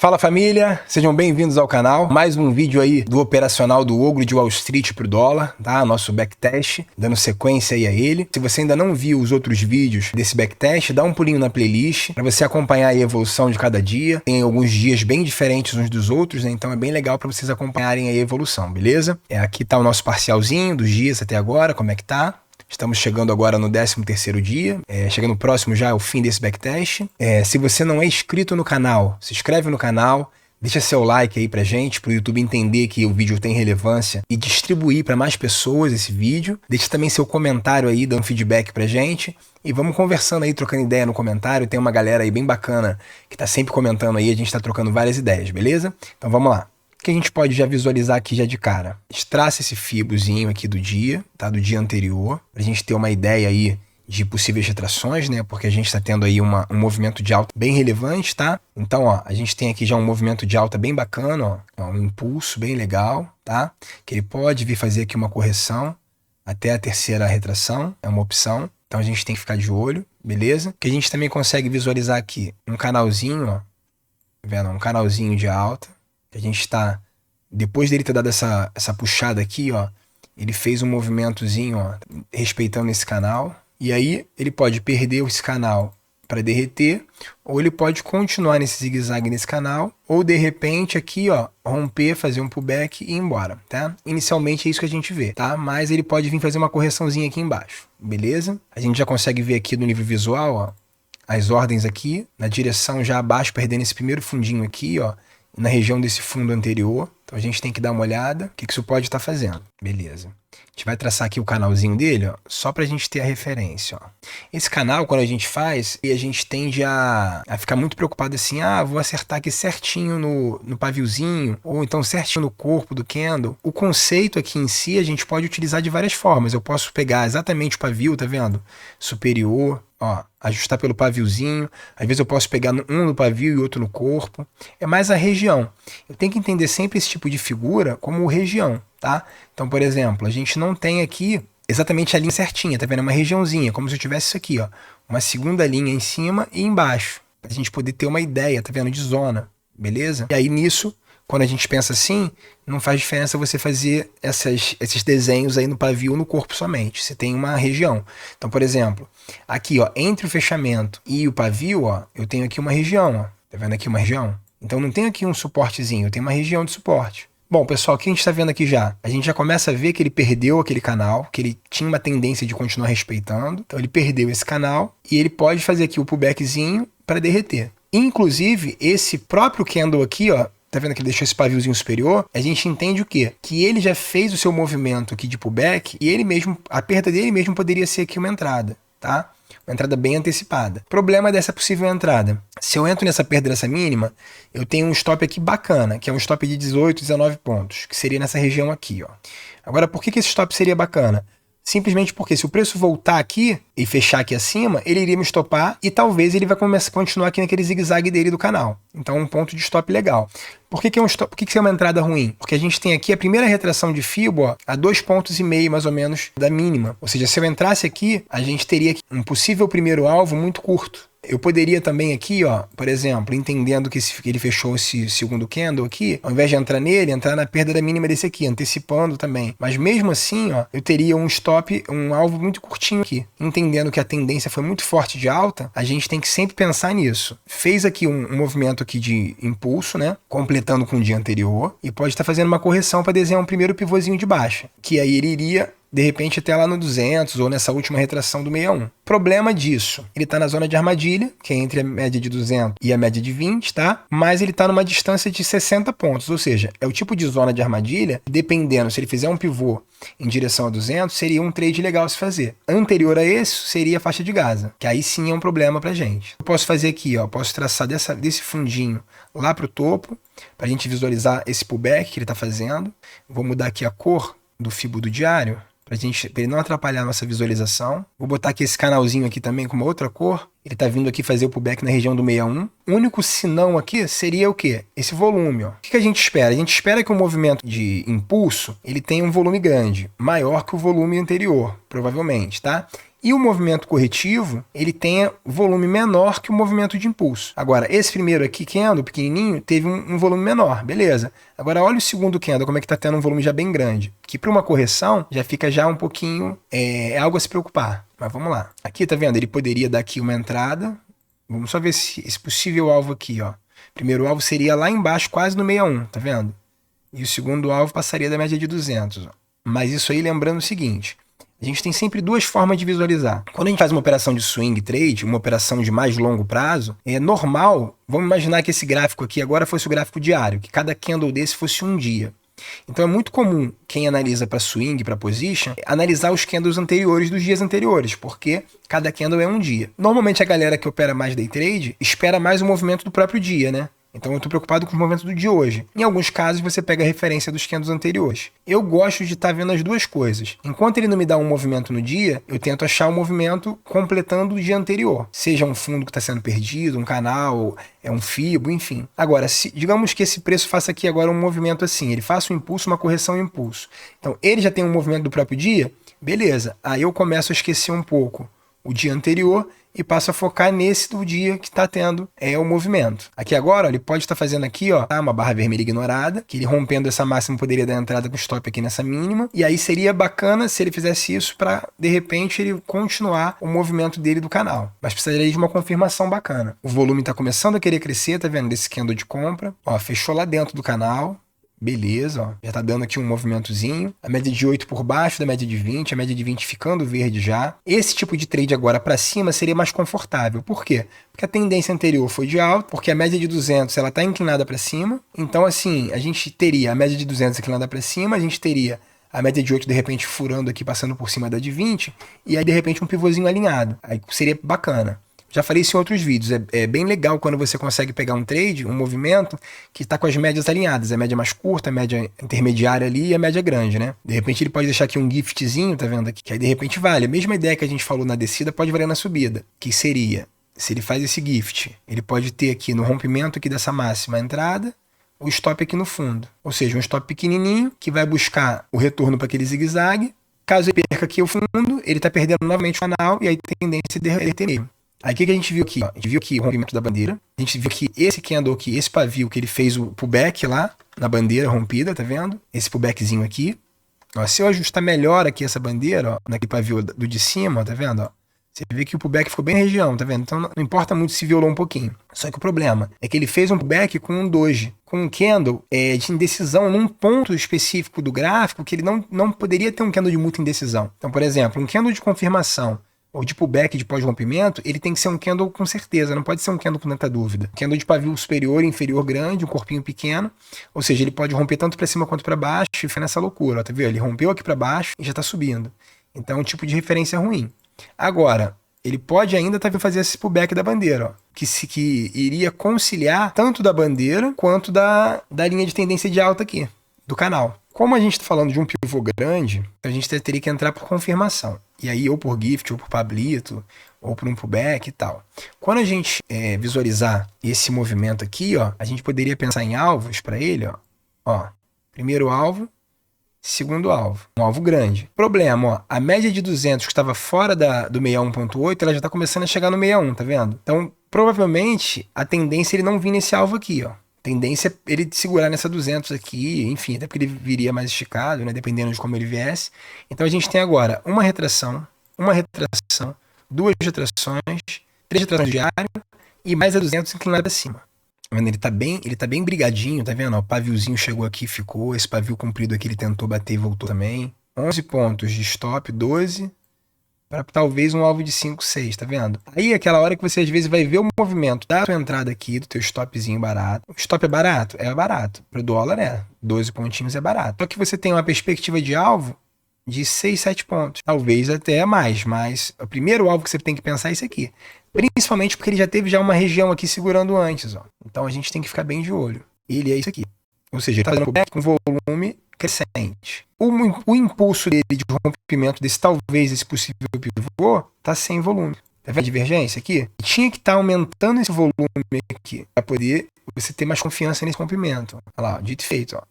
Fala família, sejam bem-vindos ao canal. Mais um vídeo aí do operacional do Ogro de Wall Street pro dólar, tá? Nosso backtest, dando sequência aí a ele. Se você ainda não viu os outros vídeos desse backtest, dá um pulinho na playlist para você acompanhar a evolução de cada dia. Tem alguns dias bem diferentes uns dos outros, né? Então é bem legal para vocês acompanharem a evolução, beleza? Aqui tá o nosso parcialzinho dos dias até agora, como é que tá? Estamos chegando agora no 13º dia, chegando próximo já ao fim desse backtest. Se você não é inscrito no canal, se inscreve no canal, deixa seu like aí pra gente, pro YouTube entender que o vídeo tem relevância e distribuir para mais pessoas esse vídeo. Deixa também seu comentário aí, dando feedback pra gente. E vamos conversando aí, trocando ideia no comentário. Tem uma galera aí bem bacana que tá sempre comentando aí, a gente tá trocando várias ideias, beleza? Então vamos lá. O que a gente pode já visualizar aqui já de cara? Traça esse fibozinho aqui do dia, tá? Do dia anterior, pra gente ter uma ideia aí de possíveis retrações, né? Porque a gente está tendo aí um movimento de alta bem relevante, tá? Então, ó, a gente tem aqui já um movimento de alta bem bacana, ó, um impulso bem legal, tá? Que ele pode vir fazer aqui uma correção até a terceira retração, é uma opção. Então a gente tem que ficar de olho, beleza? Que a gente também consegue visualizar aqui um canalzinho, ó, tá vendo? Um canalzinho de alta. A gente está, depois dele ter dado essa puxada aqui, ó, ele fez um movimentozinho, ó, respeitando esse canal. E aí ele pode perder esse canal para derreter, ou ele pode continuar nesse zigue-zague nesse canal, ou de repente aqui, ó, romper, fazer um pullback e ir embora, tá? Inicialmente é isso que a gente vê, tá? Mas ele pode vir fazer uma correçãozinha aqui embaixo, beleza? A gente já consegue ver aqui no nível visual, ó, as ordens aqui, na direção já abaixo, perdendo esse primeiro fundinho aqui, ó, na região desse fundo anterior. Então a gente tem que dar uma olhada o que isso pode estar fazendo. Beleza. A gente vai traçar aqui o canalzinho dele, ó, só pra gente ter a referência, ó. Esse canal, quando a gente faz, e a gente tende a ficar muito preocupado assim, vou acertar aqui certinho no paviozinho, ou então certinho no corpo do candle. O conceito aqui em si a gente pode utilizar de várias formas. Eu posso pegar exatamente o pavio, tá vendo? Superior, ó, ajustar pelo paviozinho. Às vezes eu posso pegar um no pavio e outro no corpo. É mais a região. Eu tenho que entender sempre esse tipo de figura como região, tá? Então, por exemplo, a gente não tem aqui exatamente a linha certinha, tá vendo? É uma regiãozinha, como se eu tivesse isso aqui, ó. Uma segunda linha em cima e embaixo. Pra gente poder ter uma ideia, tá vendo? De zona, beleza? E aí nisso, quando a gente pensa assim, não faz diferença você fazer esses desenhos aí no pavio ou no corpo somente. Você tem uma região. Então, por exemplo, aqui, ó, entre o fechamento e o pavio, ó, eu tenho aqui uma região, ó. Tá vendo aqui uma região? Então não tem aqui um suportezinho, eu tenho uma região de suporte. Bom, pessoal, o que a gente está vendo aqui já? A gente já começa a ver que ele perdeu aquele canal, que ele tinha uma tendência de continuar respeitando. Então ele perdeu esse canal e ele pode fazer aqui o pullbackzinho para derreter. Inclusive, esse próprio candle aqui, ó, tá vendo que ele deixou esse paviozinho superior? A gente entende o quê? Que ele já fez o seu movimento aqui de pullback e ele mesmo, a perda dele mesmo poderia ser aqui uma entrada, tá? Uma entrada bem antecipada. Problema dessa possível entrada. Se eu entro nessa perda dessa mínima, eu tenho um stop aqui bacana, que é um stop de 18, 19 pontos, que seria nessa região aqui, ó. Agora, por que esse stop seria bacana? Simplesmente porque se o preço voltar aqui e fechar aqui acima, ele iria me stopar e talvez ele vai continuar aqui naquele zigue-zague dele do canal. Então, um ponto de stop legal. Por que é um stop? Por que é uma entrada ruim? Porque a gente tem aqui a primeira retração de Fibo, ó, a 2,5 pontos mais ou menos da mínima. Ou seja, se eu entrasse aqui, a gente teria um possível primeiro alvo muito curto. Eu poderia também aqui, ó, por exemplo, entendendo que ele fechou esse segundo candle aqui, ao invés de entrar nele, entrar na perda da mínima desse aqui, antecipando também. Mas mesmo assim, ó, eu teria um stop, um alvo muito curtinho aqui. Entendendo que a tendência foi muito forte de alta, a gente tem que sempre pensar nisso. Fez aqui um movimento aqui de impulso, né, completando com o dia anterior, e pode estar fazendo uma correção para desenhar um primeiro pivôzinho de baixa, que aí ele iria de repente até lá no 200 ou nessa última retração do 61. Problema disso, ele está na zona de armadilha, que é entre a média de 200 e a média de 20, tá? Mas ele está numa distância de 60 pontos, ou seja, é o tipo de zona de armadilha, dependendo, se ele fizer um pivô em direção a 200, seria um trade legal se fazer. Anterior a isso, seria a faixa de Gaza, que aí sim é um problema pra gente. Eu posso fazer aqui, ó, posso traçar desse fundinho lá pro topo, pra gente visualizar esse pullback que ele está fazendo. Vou mudar aqui a cor do Fibo do diário, pra ele não atrapalhar a nossa visualização. Vou botar aqui esse canalzinho aqui também com uma outra cor. Ele tá vindo aqui fazer o pullback na região do 61. O único sinão aqui seria o quê? Esse volume, ó. O que a gente espera? A gente espera que o movimento de impulso, ele tenha um volume grande, maior que o volume anterior, provavelmente, tá? E o movimento corretivo, ele tem volume menor que o movimento de impulso. Agora, esse primeiro aqui, candle, pequenininho, teve um volume menor, beleza. Agora, olha o segundo candle, como é que está tendo um volume já bem grande. Que para uma correção, já fica já um pouquinho, é algo a se preocupar. Mas vamos lá. Aqui, tá vendo? Ele poderia dar aqui uma entrada. Vamos só ver esse possível alvo aqui, ó. Primeiro alvo seria lá embaixo, quase no 61, tá vendo? E o segundo alvo passaria da média de 200. Ó. Mas isso aí lembrando o seguinte... A gente tem sempre duas formas de visualizar. Quando a gente faz uma operação de swing trade, uma operação de mais longo prazo, é normal, vamos imaginar que esse gráfico aqui agora fosse o gráfico diário, que cada candle desse fosse um dia. Então é muito comum quem analisa para swing, para position, analisar os candles anteriores dos dias anteriores, porque cada candle é um dia. Normalmente a galera que opera mais day trade espera mais o movimento do próprio dia, né? Então eu estou preocupado com o movimento do de hoje. Em alguns casos você pega a referência dos candles anteriores. Eu gosto de estar vendo as duas coisas. Enquanto ele não me dá um movimento no dia, eu tento achar um movimento completando o dia anterior. Seja um fundo que está sendo perdido, um canal, um FIBO, enfim. Agora, digamos que esse preço faça aqui agora um movimento assim, ele faça um impulso, uma correção e um impulso. Então ele já tem um movimento do próprio dia, beleza. Aí eu começo a esquecer um pouco o dia anterior e passo a focar nesse do dia que está tendo o movimento. Aqui agora, ó, ele pode estar fazendo aqui, ó, uma barra vermelha ignorada, que ele rompendo essa máxima poderia dar entrada com stop aqui nessa mínima, e aí seria bacana se ele fizesse isso para, de repente, ele continuar o movimento dele do canal. Mas precisaria de uma confirmação bacana. O volume está começando a querer crescer, tá vendo? Desse candle de compra. Ó, fechou lá dentro do canal. Beleza, ó. Já tá dando aqui um movimentozinho. A média de 8 por baixo da média de 20, a média de 20 ficando verde já. Esse tipo de trade agora para cima seria mais confortável. Por quê? Porque a tendência anterior foi de alta, porque a média de 200 ela tá inclinada para cima. Então assim, a gente teria a média de 200 inclinada para cima, a gente teria a média de 8 de repente furando aqui, passando por cima da de 20, e aí de repente um pivôzinho alinhado. Aí seria bacana. Já falei isso em outros vídeos, é bem legal quando você consegue pegar um trade, um movimento, que está com as médias alinhadas, a média mais curta, a média intermediária ali e a média grande, né? De repente ele pode deixar aqui um giftzinho, tá vendo aqui? Que aí de repente vale. A mesma ideia que a gente falou na descida pode valer na subida, que seria, se ele faz esse gift, ele pode ter aqui no rompimento aqui dessa máxima a entrada, o stop aqui no fundo. Ou seja, um stop pequenininho que vai buscar o retorno para aquele zigue-zague. Caso ele perca aqui o fundo, ele está perdendo novamente o canal e aí tem tendência de derreter mesmo. Aí o que a gente viu aqui? Ó? A gente viu aqui o rompimento da bandeira. A gente viu que esse candle aqui, esse pavio que ele fez o pullback lá na bandeira rompida, tá vendo? Esse pullbackzinho aqui. Ó, se eu ajustar melhor aqui essa bandeira, ó, naquele pavio do de cima, ó, tá vendo? Ó? Você vê que o pullback ficou bem na região, tá vendo? Então não importa muito se violou um pouquinho. Só que o problema é que ele fez um pullback com um doji, com um candle de indecisão num ponto específico do gráfico que ele não poderia ter um candle de muita indecisão. Então, por exemplo, um candle de confirmação ou de pullback de pós-rompimento, ele tem que ser um candle com certeza, não pode ser um candle com tanta dúvida. Candle de pavio superior e inferior grande, um corpinho pequeno, ou seja, ele pode romper tanto para cima quanto para baixo e fica nessa loucura, ó, tá vendo? Ele rompeu aqui para baixo e já está subindo. Então é um tipo de referência ruim. Agora, ele pode ainda fazer esse pullback da bandeira, ó, que iria conciliar tanto da bandeira quanto da linha de tendência de alta aqui, do canal. Como a gente está falando de um pivô grande, a gente teria que entrar por confirmação. E aí, ou por gift, ou por pablito, ou por um pullback e tal. Quando a gente visualizar esse movimento aqui, ó, a gente poderia pensar em alvos para ele. Ó, primeiro alvo, segundo alvo. Um alvo grande. Problema, ó, a média de 200 que estava fora do 61.8, ela já está começando a chegar no 61, tá vendo? Então, provavelmente, a tendência é ele não vir nesse alvo aqui, ó. Tendência é ele segurar nessa 200 aqui, enfim, até porque ele viria mais esticado, né, dependendo de como ele viesse. Então a gente tem agora uma retração, duas retrações, três retrações diárias e mais a 200 inclinada para cima. Tá vendo? Ele tá bem brigadinho, tá vendo? O paviozinho chegou aqui e ficou, esse pavio comprido aqui ele tentou bater e voltou também. 11 pontos de stop, 12, para talvez um alvo de 5, 6, tá vendo? Aí é aquela hora que você às vezes vai ver o movimento da tua entrada aqui, do teu stopzinho barato. O stop é barato? É barato. Pro dólar 12 pontinhos é barato. Só que você tem uma perspectiva de alvo de 6, 7 pontos. Talvez até mais, mas o primeiro alvo que você tem que pensar é esse aqui. Principalmente porque ele já teve uma região aqui segurando antes, ó. Então a gente tem que ficar bem de olho. Ele é isso aqui. Ou seja, ele tá fazendo com volume crescente. O impulso dele de rompimento talvez esse possível pivô tá sem volume. Tá vendo a divergência aqui? Tinha que estar aumentando esse volume aqui para poder você ter mais confiança nesse rompimento. Olha lá, dito e feito, ó.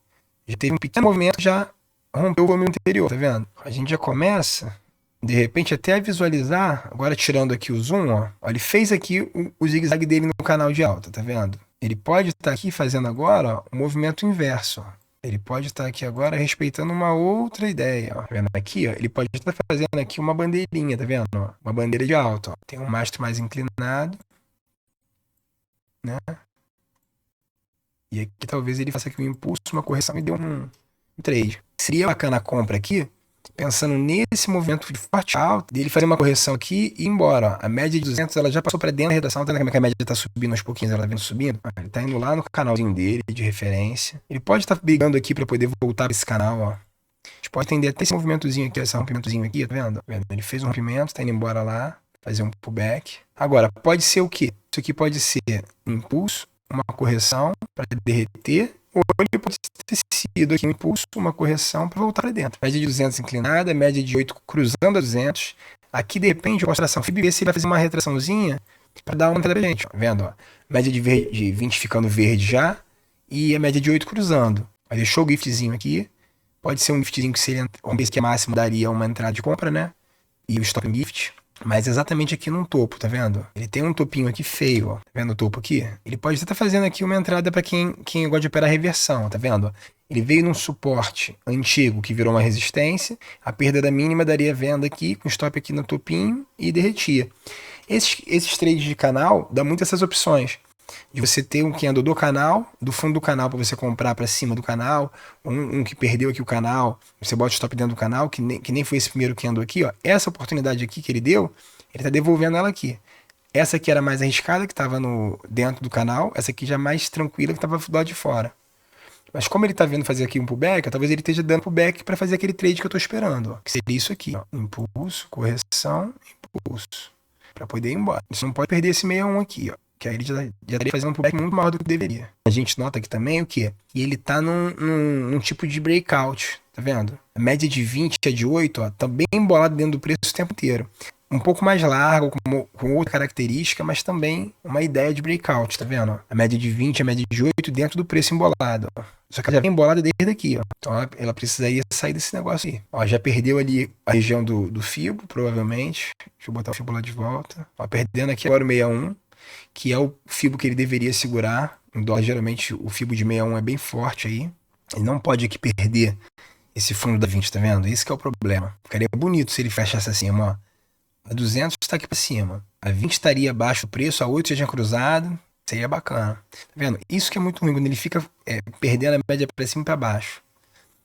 Já teve um pequeno movimento, já rompeu o volume anterior, tá vendo? A gente já começa de repente até visualizar, agora tirando aqui o zoom, ó, ele fez aqui o zigue-zague dele no canal de alta, tá vendo? Ele pode estar aqui fazendo agora, ó, o movimento inverso, ó. Ele pode estar aqui agora respeitando uma outra ideia, ó. Tá vendo aqui, ó? Ele pode estar fazendo aqui uma bandeirinha, tá vendo? Ó? Uma bandeira de alta, ó. Tem um mastro mais inclinado, né? E aqui talvez ele faça aqui um impulso, uma correção e dê um trade. Seria bacana a compra aqui, pensando nesse movimento de forte alto, dele fazer uma correção aqui e ir embora. Ó. A média de 200 ela já passou para dentro da redação, tá vendo como é que a média está subindo aos pouquinhos, ela vem subindo? Ele está indo lá no canalzinho dele, de referência. Ele pode estar brigando aqui para poder voltar para esse canal, ó. A gente pode entender até esse movimentozinho aqui, esse rompimentozinho aqui, tá vendo? Ele fez um rompimento, está indo embora lá, fazer um pullback. Agora, pode ser o quê? Isso aqui pode ser um impulso, uma correção para derreter, ou ele pode ter sido aqui um impulso, uma correção para voltar para dentro. Média de 200 inclinada, média de 8 cruzando a 200. Aqui depende da concentração. FIB ver se ele vai fazer uma retraçãozinha para dar uma entrada pra gente. Ó. Vendo? Ó. Média de 20 ficando verde já e a média de 8 cruzando. Aí deixou o giftzinho aqui. Pode ser um giftzinho que se ele rompesse que é máximo daria uma entrada de compra, né? E o stop gift. Mas exatamente aqui no topo, tá vendo? Ele tem um topinho aqui feio, ó. Tá vendo o topo aqui? Ele pode estar fazendo aqui uma entrada para quem gosta de operar reversão, tá vendo? Ele veio num suporte antigo que virou uma resistência. A perda da mínima daria venda aqui, com stop aqui no topinho e derretia. Esses trades de canal dão muito essas opções. De você ter um candle do canal, do fundo do canal para você comprar para cima do canal, um que perdeu aqui o canal, você bota o stop dentro do canal, que nem foi esse primeiro candle aqui, ó. Essa oportunidade aqui que ele deu, ele está devolvendo ela aqui. Essa aqui era mais arriscada, que estava dentro do canal, essa aqui já mais tranquila, que estava do lado de fora. Mas como ele está vendo fazer aqui um pullback, talvez ele esteja dando pullback para fazer aquele trade que eu estou esperando, ó, que seria isso aqui, ó. Impulso, correção, impulso, para poder ir embora. Você não pode perder esse 61 aqui, ó. Que aí ele já estaria fazendo um pullback muito maior do que deveria. A gente nota aqui também o quê? Que ele tá num tipo de breakout, tá vendo? A média de 20 e a de 8, ó, tá bem embolado dentro do preço o tempo inteiro. Um pouco mais largo, com outra característica, mas também uma ideia de breakout, tá vendo? A média de 20 e a média de 8 dentro do preço embolado, ó. Só que ela já vem embolada desde aqui, ó. Então ela precisaria sair desse negócio aí. Ó, já perdeu ali a região do Fibo, provavelmente. Deixa eu botar o Fibo lá de volta. Ó, perdendo aqui agora o 61. Que é o Fibo que ele deveria segurar. Em dólar, geralmente, o Fibo de 61 é bem forte aí. Ele não pode aqui perder esse fundo da 20, tá vendo? Esse que é o problema. Ficaria bonito se ele fechasse acima, ó. A 200 está aqui para cima. A 20 estaria abaixo do preço, a 8 já tinha cruzado. Seria bacana. Tá vendo? Isso que é muito ruim, quando ele fica perdendo a média para cima e para baixo.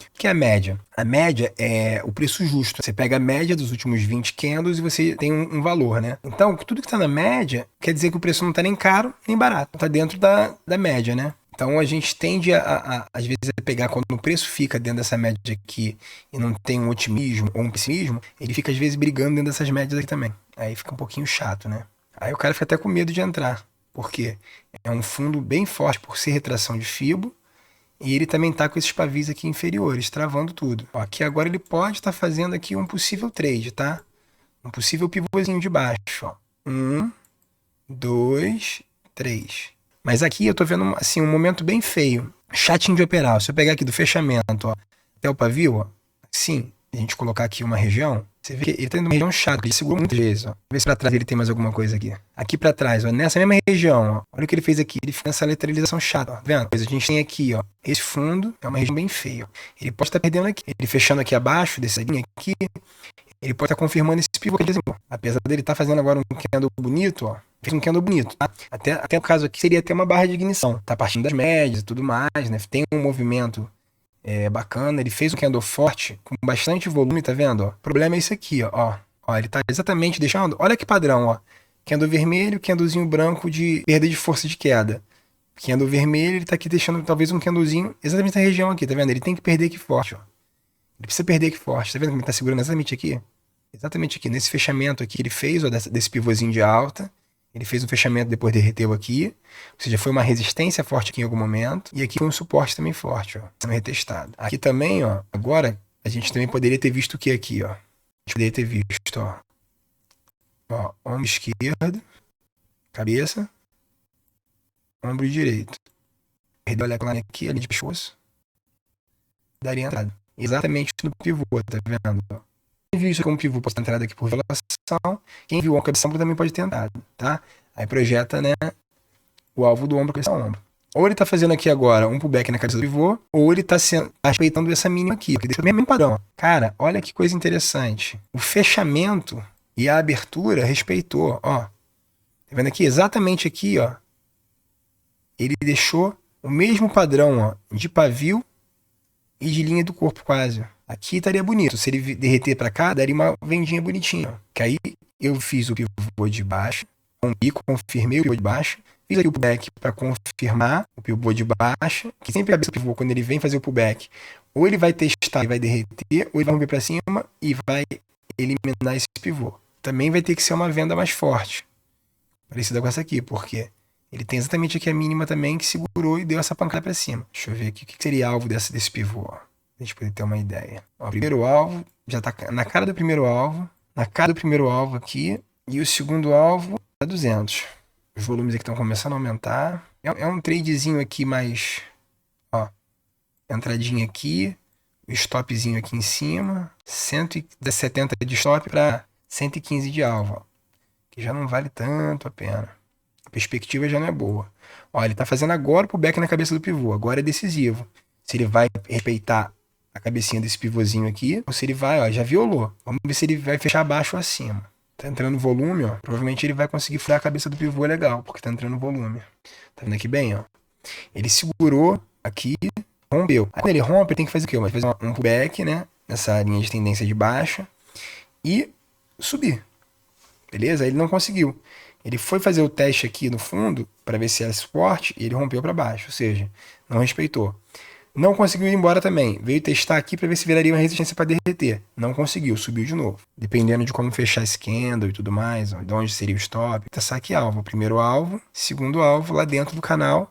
O que é a média? A média é o preço justo. Você pega a média dos últimos 20 candles e você tem um valor, né? Então, tudo que está na média quer dizer que o preço não está nem caro nem barato. Está dentro da média, né? Então, a gente tende às vezes, a pegar quando o preço fica dentro dessa média aqui e não tem um otimismo ou um pessimismo, ele fica, às vezes, brigando dentro dessas médias aqui também. Aí fica um pouquinho chato, né? Aí o cara fica até com medo de entrar. Por quê? É um fundo bem forte por ser retração de Fibo. E ele também está com esses pavis aqui inferiores, travando tudo. Ó, aqui agora ele pode estar fazendo aqui um possível trade, tá? Um possível pivôzinho de baixo. Ó. 1, 2, 3. Mas aqui eu tô vendo assim, um momento bem feio. Chatinho de operar. Se eu pegar aqui do fechamento, ó, até o pavio, ó, sim, a gente colocar aqui uma região, você vê que ele tá indo numa região chata, ele segurou muitas vezes, ó. Vê se pra trás ele tem mais alguma coisa aqui. Aqui pra trás, ó, nessa mesma região, ó, olha o que ele fez aqui, ele fica nessa lateralização chata, ó, vendo? A gente tem aqui, ó, esse fundo é uma região bem feia, ó. Ele pode estar perdendo aqui, ele fechando aqui abaixo, dessa linha aqui, ele pode estar confirmando esse pivô que ele desenhou. Apesar dele estar fazendo agora um candle bonito, ó, fez um candle bonito, tá? Até o caso aqui seria até uma barra de ignição, tá partindo das médias e tudo mais, né? Tem um movimento bacana, ele fez um candle forte, com bastante volume, tá vendo? Ó? O problema é isso aqui, ó. Ó, ele tá exatamente deixando, olha que padrão, ó. Candle vermelho, candlezinho branco de perda de força de queda. Candle vermelho, ele tá aqui deixando talvez um candlezinho exatamente na região aqui, tá vendo? Ele tem que perder aqui forte, ó. Ele precisa perder aqui forte, tá vendo como ele tá segurando exatamente aqui? Exatamente aqui, nesse fechamento aqui ele fez, ó, desse pivôzinho de alta. Ele fez um fechamento, depois derreteu aqui. Ou seja, foi uma resistência forte aqui em algum momento. E aqui foi um suporte também forte, ó. Sendo retestado. Aqui também, ó. Agora, a gente também poderia ter visto o que aqui, ó. A gente poderia ter visto, ó. Ó, ombro esquerdo. Cabeça. Ombro direito. Perdeu a line aqui, ali de pescoço. Daria entrada. Exatamente no pivô, tá vendo? viu isso como pivô pode ter entrado aqui por violação. Quem viu uma cabeça ombro também pode ter entrado, tá? Aí projeta, né, o alvo do ombro com esse ombro. Ou ele tá fazendo aqui agora um pullback na cabeça do pivô, ou ele tá respeitando essa mínima aqui, porque deixa o mesmo padrão. Cara, olha que coisa interessante. O fechamento e a abertura respeitou, ó. Tá vendo aqui? Exatamente aqui, ó. Ele deixou o mesmo padrão, ó, de pavio e de linha do corpo quase. Aqui estaria bonito. Se ele derreter para cá, daria uma vendinha bonitinha. Que aí eu fiz o pivô de baixo, confirmei o pivô de baixo, fiz aqui o pullback para confirmar o pivô de baixo, que sempre a cabeça do pivô, quando ele vem fazer o pullback, ou ele vai testar e vai derreter, ou ele vai romper para cima e vai eliminar esse pivô. Também vai ter que ser uma venda mais forte, parecida com essa aqui, porque ele tem exatamente aqui a mínima também que segurou e deu essa pancada para cima. Deixa eu ver aqui o que seria alvo desse pivô, ó. A gente poder ter uma ideia. Ó, o primeiro alvo já tá na cara do primeiro alvo, na cara do primeiro alvo aqui, e o segundo alvo tá 200. Os volumes aqui estão começando a aumentar. É um tradezinho aqui mais, ó, entradinha aqui, o stopzinho aqui em cima, 170 de stop para 115 de alvo, ó, que já não vale tanto a pena. A perspectiva já não é boa. Ó, ele tá fazendo agora o pullback na cabeça do pivô, agora é decisivo. Se ele vai respeitar a cabecinha desse pivôzinho aqui, ou se ele vai, ó, já violou. Vamos ver se ele vai fechar abaixo ou acima. Tá entrando volume, ó. Provavelmente ele vai conseguir furar a cabeça do pivô legal, porque tá entrando volume. Tá vendo aqui bem, ó? Ele segurou aqui, rompeu. Aí quando ele rompe, ele tem que fazer o quê? Vai fazer um pullback, né? Nessa linha de tendência de baixa. E subir. Beleza? Ele não conseguiu. Ele foi fazer o teste aqui no fundo, para ver se era suporte, e ele rompeu para baixo. Ou seja, não respeitou. Não conseguiu ir embora também. Veio testar aqui para ver se viraria uma resistência para derreter. Não conseguiu, subiu de novo. Dependendo de como fechar esse candle e tudo mais, ó, de onde seria o stop. Tá saque alvo. Primeiro alvo, segundo alvo lá dentro do canal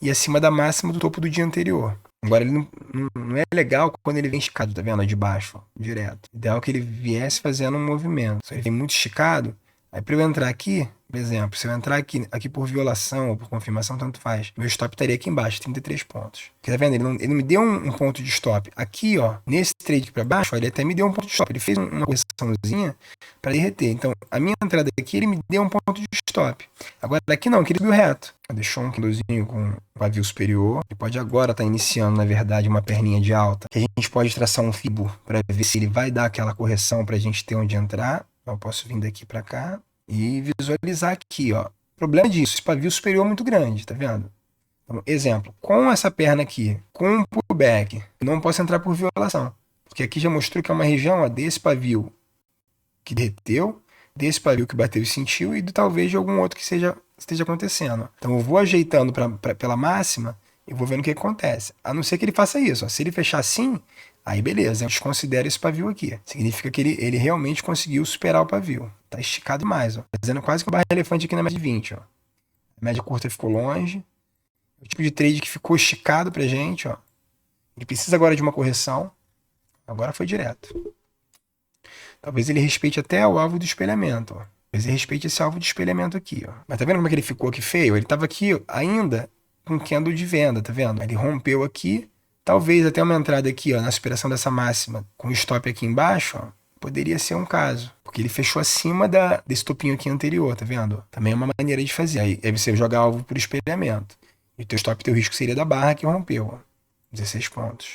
e acima da máxima do topo do dia anterior. Agora ele não é legal quando ele vem esticado, tá vendo? De baixo, ó, direto. Ideal que ele viesse fazendo um movimento. Se ele vem muito esticado, aí para eu entrar aqui, por exemplo, se eu entrar aqui por violação ou por confirmação, tanto faz. Meu stop estaria aqui embaixo, 33 pontos. Porque tá vendo? Ele não me deu um ponto de stop. Aqui, ó, nesse trade aqui para baixo, ó, ele até me deu um ponto de stop. Ele fez uma correçãozinha para derreter. Então, a minha entrada aqui, ele me deu um ponto de stop. Agora, aqui não, que ele subiu reto. Deixou um candlezinho com pavio superior. Ele pode agora estar iniciando, na verdade, uma perninha de alta. Que a gente pode traçar um fibo para ver se ele vai dar aquela correção para a gente ter onde entrar. Então, eu posso vir daqui para cá e visualizar aqui, ó. Problema disso, esse pavio superior é muito grande, tá vendo? Então, exemplo, com essa perna aqui, com um pullback, eu não posso entrar por violação. Porque aqui já mostrou que é uma região, ó, desse pavio que derreteu, desse pavio que bateu e sentiu, e talvez de algum outro que esteja acontecendo. Então eu vou ajeitando pela máxima e vou vendo o que acontece. A não ser que ele faça isso, ó. Se ele fechar assim, aí beleza, eu desconsidero esse pavio aqui. Significa que ele realmente conseguiu superar o pavio. Tá esticado mais, ó. Fazendo quase que o barra elefante aqui na média de 20, ó. A média curta ficou longe. O tipo de trade que ficou esticado pra gente, ó. Ele precisa agora de uma correção. Agora foi direto. Talvez ele respeite até o alvo do espelhamento, ó. Talvez ele respeite esse alvo de espelhamento aqui, ó. Mas tá vendo como é que ele ficou aqui feio? Ele tava aqui, ó, ainda com candle de venda, tá vendo? Ele rompeu aqui. Talvez até uma entrada aqui, ó, na superação dessa máxima, com o stop aqui embaixo, ó, poderia ser um caso. Porque ele fechou acima desse topinho aqui anterior, tá vendo? Também é uma maneira de fazer. Aí você joga alvo por espelhamento. E o teu stop, teu risco seria da barra que rompeu, ó. 16 pontos.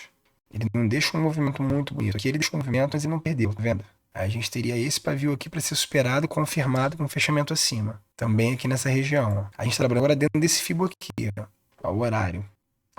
Ele não deixa um movimento muito bonito. Aqui ele deixa um movimento, mas ele não perdeu, tá vendo? Aí a gente teria esse pavio aqui para ser superado, confirmado com fechamento acima. Também aqui nessa região, ó. A gente trabalha agora dentro desse fibo aqui, ó, o horário.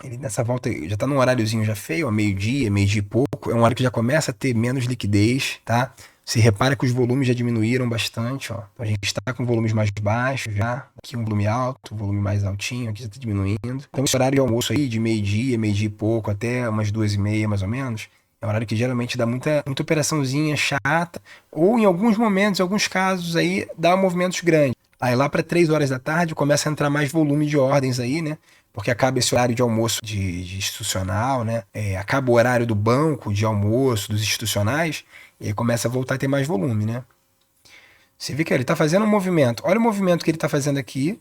Ele nessa volta já tá num horáriozinho já feio, ó, meio-dia e pouco. É um horário que já começa a ter menos liquidez, tá? Você repara que os volumes já diminuíram bastante, ó. Então a gente está com volumes mais baixos já. Aqui um volume alto, um volume mais altinho, aqui já está diminuindo. Então esse horário de almoço aí, de meio-dia e pouco, até umas 2h30 mais ou menos, é um horário que geralmente dá muita operaçãozinha chata, ou em alguns momentos, em alguns casos aí, dá movimentos grandes. Aí lá para 3 horas da tarde começa a entrar mais volume de ordens aí, né? Porque acaba esse horário de almoço de institucional, né? Acaba o horário do banco de almoço, dos institucionais, e aí começa a voltar a ter mais volume, né? Você vê que ele está fazendo um movimento. Olha o movimento que ele está fazendo aqui,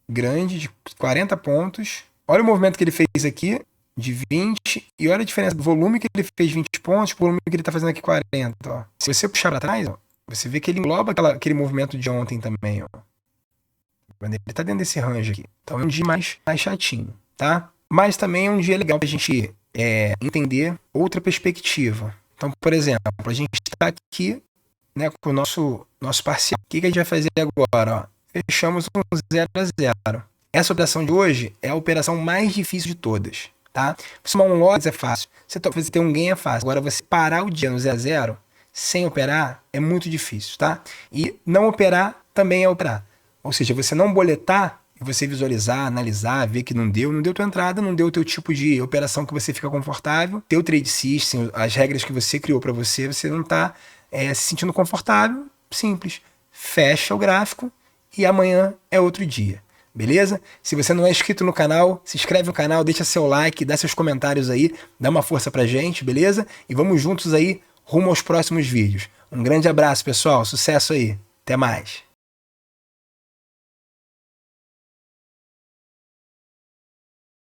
grande, de 40 pontos. Olha o movimento que ele fez aqui, de 20, e olha a diferença do volume que ele fez 20 pontos pro volume que ele tá fazendo aqui 40, ó. Se você puxar para trás, ó, você vê que ele engloba aquele movimento de ontem também, ó. Ele tá dentro desse range aqui. Então é um dia mais chatinho, tá? Mas também é um dia legal pra gente entender outra perspectiva. Então, por exemplo, a gente tá aqui, né, com o nosso parcial. O que a gente vai fazer agora? Ó? Fechamos um 0 a 0. Essa operação de hoje é a operação mais difícil de todas, tá? Você tomar um loss é fácil. Você ter um gain é fácil. Agora, você parar o dia no 0 a 0 sem operar é muito difícil, tá? E não operar também é operar. Ou seja, você não boletar e você visualizar, analisar, ver que não deu tua entrada, não deu o teu tipo de operação que você fica confortável, teu trade system, as regras que você criou para você, você não está se sentindo confortável, simples. Fecha o gráfico e amanhã é outro dia, beleza? Se você não é inscrito no canal, se inscreve no canal, deixa seu like, dá seus comentários aí, dá uma força pra gente, beleza? E vamos juntos aí rumo aos próximos vídeos. Um grande abraço, pessoal, sucesso aí, até mais!